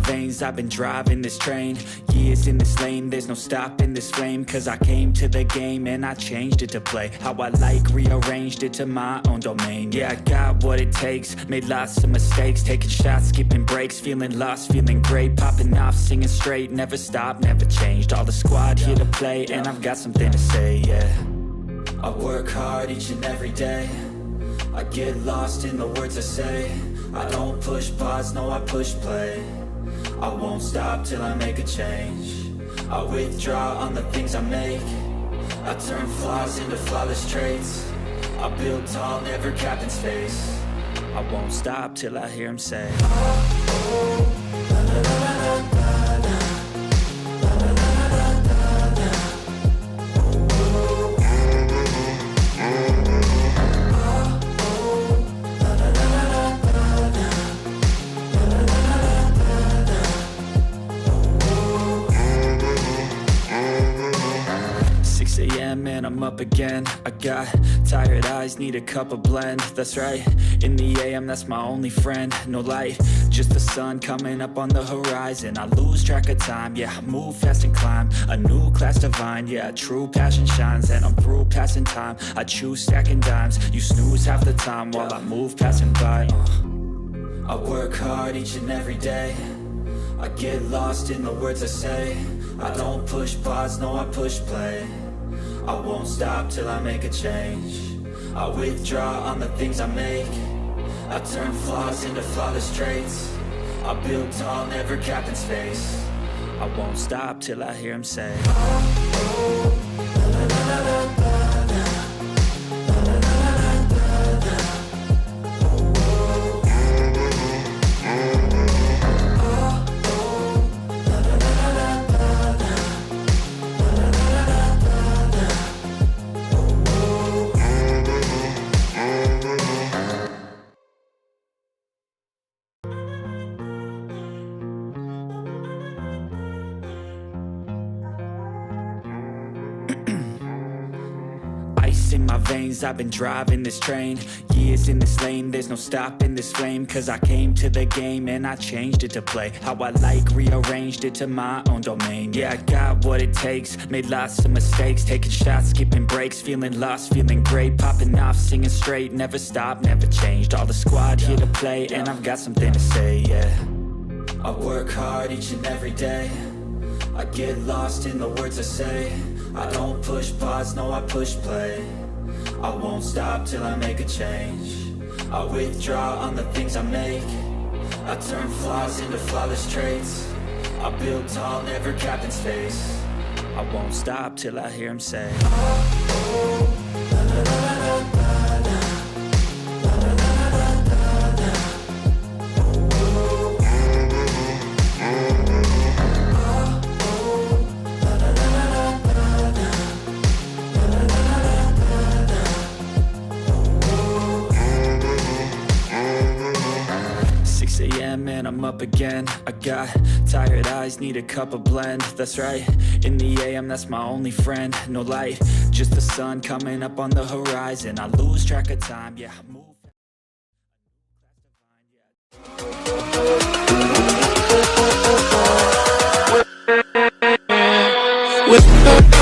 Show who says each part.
Speaker 1: veins, I've been driving this train. Years in this lane, there's no stopping this flame. Cause I came to the game and I changed it to play how I like, rearranged it to my own domain. Yeah, I got what it takes, made lots of mistakes, taking shots, skipping breaks, feeling lost, feeling great, popping off, singing straight, never stopped, never changed. All the squad here to play, and I've got something to say, yeah. I work hard each and every day, I get lost in the words I say. I don't push pause, no I push play. I won't stop till I make a change. I withdraw on the things I make. I turn flaws into flawless traits. I build tall, never capped in space. I won't stop till I hear him say, oh, la, la, la, la, la, la. And I'm up again. I got tired eyes, need a cup of blend. That's right, in the AM, that's my only friend. No light, just the sun coming up on the horizon. I lose track of time, yeah, I move fast and climb a new class divine, yeah, true passion shines. And I'm through passing time, I choose stacking dimes. You snooze half the time while I move passing by. I work hard each and every day, I get lost in the words I say. I don't push pause, no I push play. I won't stop till I make a change. I withdraw on the things I make. I turn flaws into flawless traits. I build tall, never capped in space. I won't stop till I hear him say, oh, oh, la, la, la, la, la. In my veins, I've been driving this train. Years in this lane, there's no stopping this flame. Cause I came to the game and I changed it to play how I like, rearranged it to my own domain. Yeah, I got what it takes, made lots of mistakes, taking shots, skipping breaks, feeling lost, feeling great, popping off, singing straight, never stopped, never changed. All the squad here to play, and I've got something to say, yeah. I work hard each and every day, I get lost in the words I say. I don't push pause, no I push play. I won't stop till I make a change. I withdraw on the things I make. I turn flaws into flawless traits. I build tall, never capped in space. I won't stop till I hear him say, oh, oh, la, la, la, la, la. And I'm up again. I got tired eyes, need a cup of blend. That's right, in the AM, that's my only friend. No light, just the sun coming up on the horizon. I lose track of time, yeah, I move. With